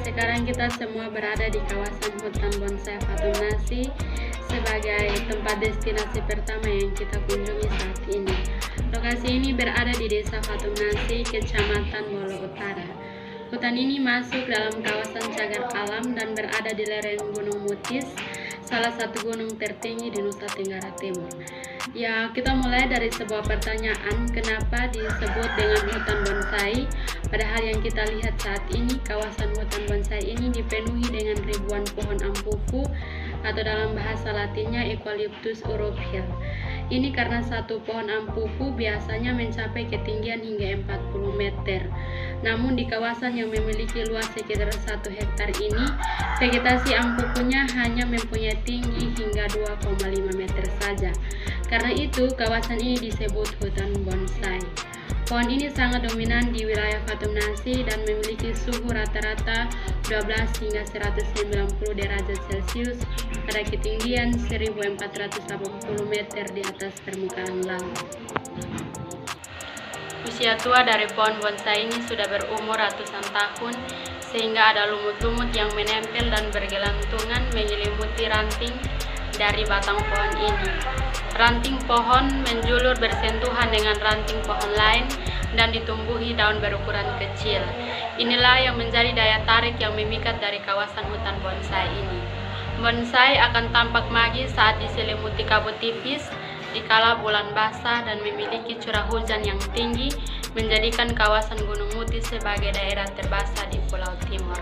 Sekarang kita semua berada di kawasan hutan bonsai Fatum Nasi sebagai tempat destinasi pertama yang kita kunjungi saat ini. Lokasi ini berada di Desa Fatum Nasi, Kecamatan Molo Utara. Hutan ini masuk dalam kawasan cagar alam dan berada di lereng Gunung Mutis, salah satu gunung tertinggi di Nusa Tenggara Timur. Ya, kita mulai dari sebuah pertanyaan, kenapa disebut dengan hutan bonsai? Padahal yang kita lihat saat ini, kawasan hutan bonsai ini dipenuhi dengan ribuan pohon ampupu atau dalam bahasa latinnya Eucalyptus europaea. Ini karena satu pohon ampupu biasanya mencapai ketinggian hingga 40 meter. Namun di kawasan yang memiliki luas sekitar 1 hektar ini, vegetasi ampupunya hanya mempunyai tinggi hingga 2,5 meter saja. Karena itu, kawasan ini disebut hutan bonsai. Pohon ini sangat dominan di wilayah Fatum Nasi dan memiliki suhu rata-rata 12 hingga 190 derajat Celcius pada ketinggian 1480 meter di atas permukaan laut. Usia tua dari pohon bonsai ini sudah berumur ratusan tahun, sehingga ada lumut-lumut yang menempel dan bergelantungan menyelimuti ranting dari batang pohon ini. Ranting pohon menjulur bersentuhan dengan ranting pohon lain dan ditumbuhi daun berukuran kecil. Inilah yang menjadi daya tarik yang memikat dari kawasan hutan bonsai ini. Bonsai akan tampak magis saat diselimuti kabut tipis dikala bulan basah dan memiliki curah hujan yang tinggi, menjadikan kawasan Gunung Mutis sebagai daerah terbasah di Pulau Timor.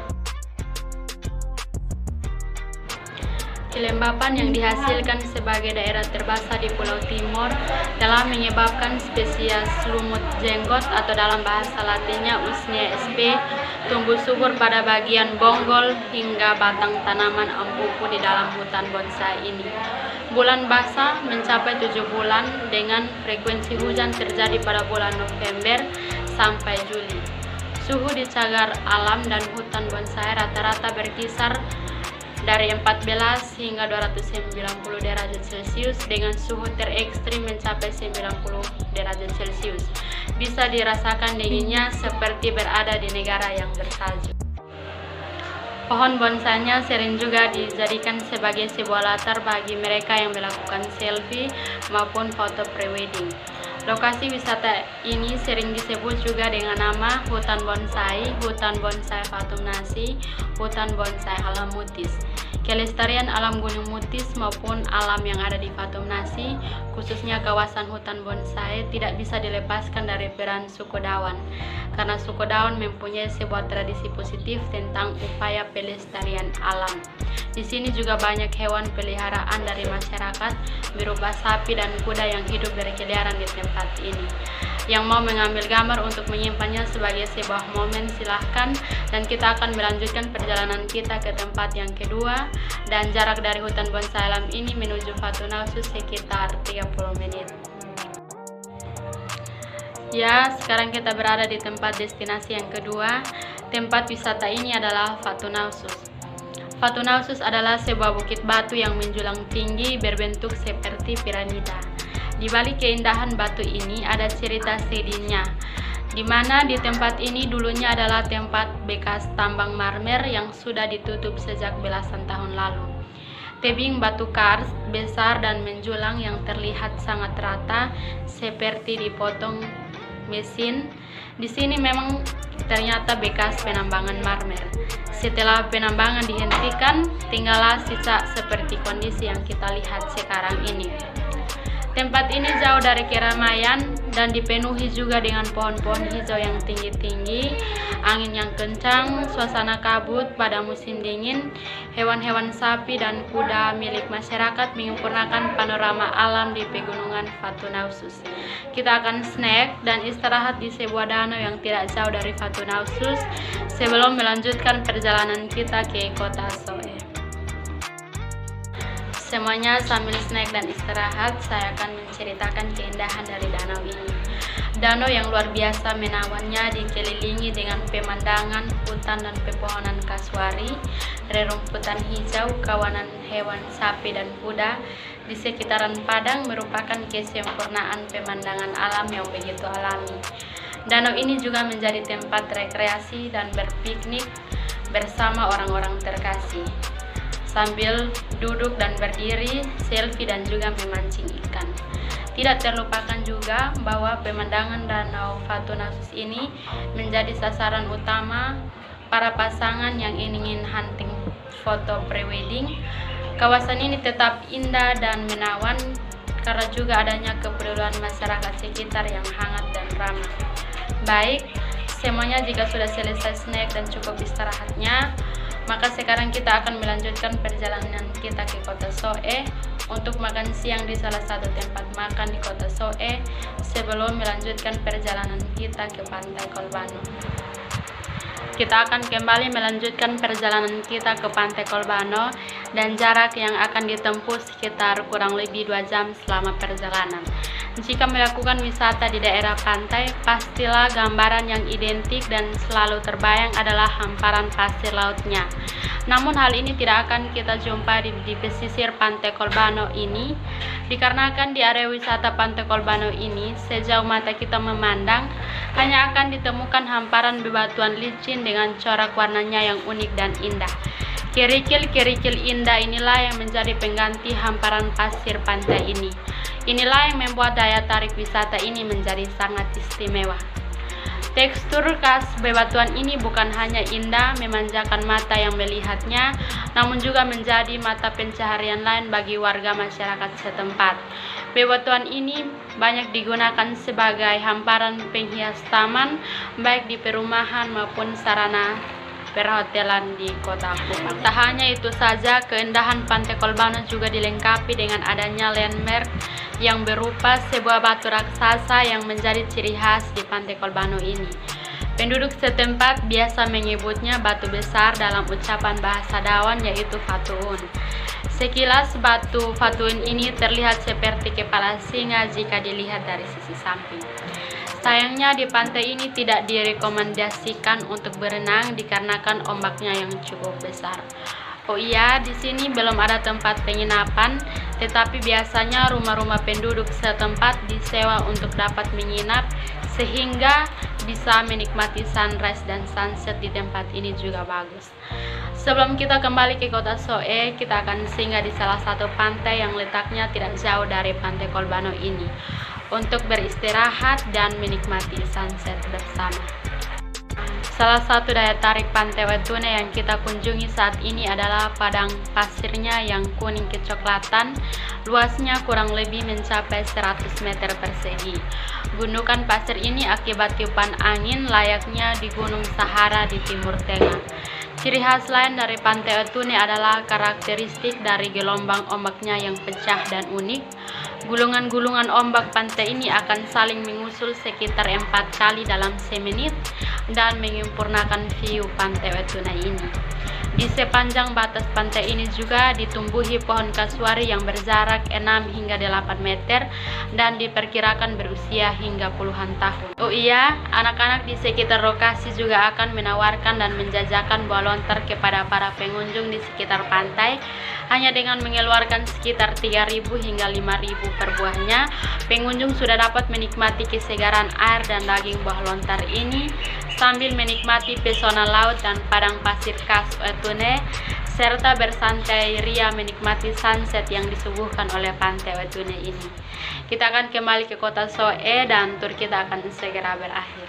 Kelembapan yang dihasilkan sebagai daerah terbasah di Pulau Timor telah menyebabkan spesies lumut jenggot atau dalam bahasa latinnya Usnea sp tumbuh subur pada bagian bonggol hingga batang tanaman ampupu di dalam hutan bonsai ini. Bulan basah mencapai 7 bulan dengan frekuensi hujan terjadi pada bulan November sampai Juli. Suhu di cagar alam dan hutan bonsai rata-rata berkisar dari 14 hingga 290 derajat Celcius dengan suhu terekstrim mencapai 90 derajat Celcius. Bisa dirasakan dinginnya seperti berada di negara yang bersalju. Pohon bonsainya sering juga dijadikan sebagai sebuah latar bagi mereka yang melakukan selfie maupun foto pre-wedding. Lokasi wisata ini sering disebut juga dengan nama Hutan Bonsai Fatum Nasi, Hutan Bonsai Alam Mutis. Kelestarian alam Gunung Mutis maupun alam yang ada di Fatum Nasi, khususnya kawasan hutan bonsai, tidak bisa dilepaskan dari peran suku Dawan, karena suku Dawan mempunyai sebuah tradisi positif tentang upaya pelestarian alam. Di sini juga banyak hewan peliharaan dari masyarakat berupa sapi dan kuda yang hidup berkeliaran di tempat ini. Yang mau mengambil gambar untuk menyimpannya sebagai sebuah momen silahkan, dan kita akan melanjutkan perjalanan kita ke tempat yang kedua, dan jarak dari hutan bonsai alam ini menuju Fatum Nasi sekitar 30 menit. Ya, sekarang kita berada di tempat destinasi yang kedua. Tempat wisata ini adalah Fatum Nasi. Fatum Nasi adalah sebuah bukit batu yang menjulang tinggi berbentuk seperti piramida. Di balik keindahan batu ini ada cerita sedihnya, di mana di tempat ini dulunya adalah tempat bekas tambang marmer yang sudah ditutup sejak belasan tahun lalu. Tebing batu kars besar dan menjulang yang terlihat sangat rata seperti dipotong mesin. Di sini memang ternyata bekas penambangan marmer. Setelah penambangan dihentikan, tinggallah sisa seperti kondisi yang kita lihat sekarang ini. Tempat ini jauh dari keramaian dan dipenuhi juga dengan pohon-pohon hijau yang tinggi-tinggi, angin yang kencang, suasana kabut pada musim dingin, hewan-hewan sapi dan kuda milik masyarakat menyempurnakan panorama alam di pegunungan Fatum Nasi. Kita akan snack dan istirahat di sebuah danau yang tidak jauh dari Fatum Nasi sebelum melanjutkan perjalanan kita ke kota Soe. Semuanya sambil snack dan istirahat, saya akan menceritakan keindahan dari danau ini. Danau yang luar biasa menawannya dikelilingi dengan pemandangan hutan dan pepohonan kasuari, rerumputan hijau, kawanan hewan sapi dan kuda. Di sekitaran padang merupakan kesempurnaan pemandangan alam yang begitu alami. Danau ini juga menjadi tempat rekreasi dan berpiknik bersama orang-orang terkasih, sambil duduk dan berdiri, selfie dan juga memancing ikan. Tidak terlupakan juga bahwa pemandangan Danau Fatunasus ini menjadi sasaran utama para pasangan yang ingin hunting foto prewedding. Kawasan ini tetap indah dan menawan karena juga adanya kepedulian masyarakat sekitar yang hangat dan ramah. Baik, semuanya jika sudah selesai snack dan cukup istirahatnya, maka sekarang kita akan melanjutkan perjalanan kita ke Kota Soe untuk makan siang di salah satu tempat makan di Kota Soe sebelum melanjutkan perjalanan kita ke Pantai Kolbano. Kita akan kembali melanjutkan perjalanan kita ke Pantai Kolbano dan jarak yang akan ditempuh sekitar kurang lebih 2 jam selama perjalanan. Jika melakukan wisata di daerah pantai, pastilah gambaran yang identik dan selalu terbayang adalah hamparan pasir lautnya. Namun hal ini tidak akan kita jumpa di pesisir Pantai Kolbano ini, dikarenakan di area wisata Pantai Kolbano ini, sejauh mata kita memandang, hanya akan ditemukan hamparan bebatuan licin dengan corak warnanya yang unik dan indah. Kerikil-kerikil indah inilah yang menjadi pengganti hamparan pasir pantai ini. Inilah yang membuat daya tarik wisata ini menjadi sangat istimewa. Tekstur khas bebatuan ini bukan hanya indah memanjakan mata yang melihatnya, namun juga menjadi mata pencaharian lain bagi warga masyarakat setempat. Bebatuan ini banyak digunakan sebagai hamparan penghias taman, baik di perumahan maupun sarana perhotelan di Kota Kupang. Tak hanya itu saja, keindahan Pantai Kolbano juga dilengkapi dengan adanya landmark yang berupa sebuah batu raksasa yang menjadi ciri khas di Pantai Kolbano ini. Penduduk setempat biasa menyebutnya batu besar dalam ucapan bahasa Dawan, yaitu Fatuun. Sekilas batu Fatuun ini terlihat seperti kepala singa jika dilihat dari sisi samping. Sayangnya di pantai ini tidak direkomendasikan untuk berenang dikarenakan ombaknya yang cukup besar. Oh iya, di sini belum ada tempat penginapan, tetapi biasanya rumah-rumah penduduk setempat disewa untuk dapat menginap sehingga bisa menikmati sunrise dan sunset di tempat ini juga bagus. Sebelum kita kembali ke Kota Soe, kita akan singgah di salah satu pantai yang letaknya tidak jauh dari Pantai Kolbano ini untuk beristirahat dan menikmati sunset bersama. Salah satu daya tarik Pantai Wetune yang kita kunjungi saat ini adalah padang pasirnya yang kuning kecoklatan. Luasnya kurang lebih mencapai 100 meter persegi. Gundukan pasir ini akibat tiupan angin layaknya di Gunung Sahara di Timur Tengah. Ciri khas lain dari Pantai Wetune adalah karakteristik dari gelombang ombaknya yang pecah dan unik. Gulungan-gulungan ombak pantai ini akan saling mengusul sekitar 4 kali dalam semenit dan menyempurnakan view Pantai Wetune ini. Di sepanjang batas pantai ini juga ditumbuhi pohon kasuari yang berjarak 6 hingga 8 meter dan diperkirakan berusia hingga puluhan tahun. Oh iya, anak-anak di sekitar lokasi juga akan menawarkan dan menjajakan bola lontar kepada para pengunjung di sekitar pantai. Hanya dengan mengeluarkan sekitar 3.000 hingga 5.000 per buahnya, pengunjung sudah dapat menikmati kesegaran air dan daging buah lontar ini sambil menikmati pesona laut dan padang pasir khas Wetune, serta bersantai ria menikmati sunset yang disuguhkan oleh Pantai Wetune ini. Kita akan kembali ke Kota Soe dan tur kita akan segera berakhir.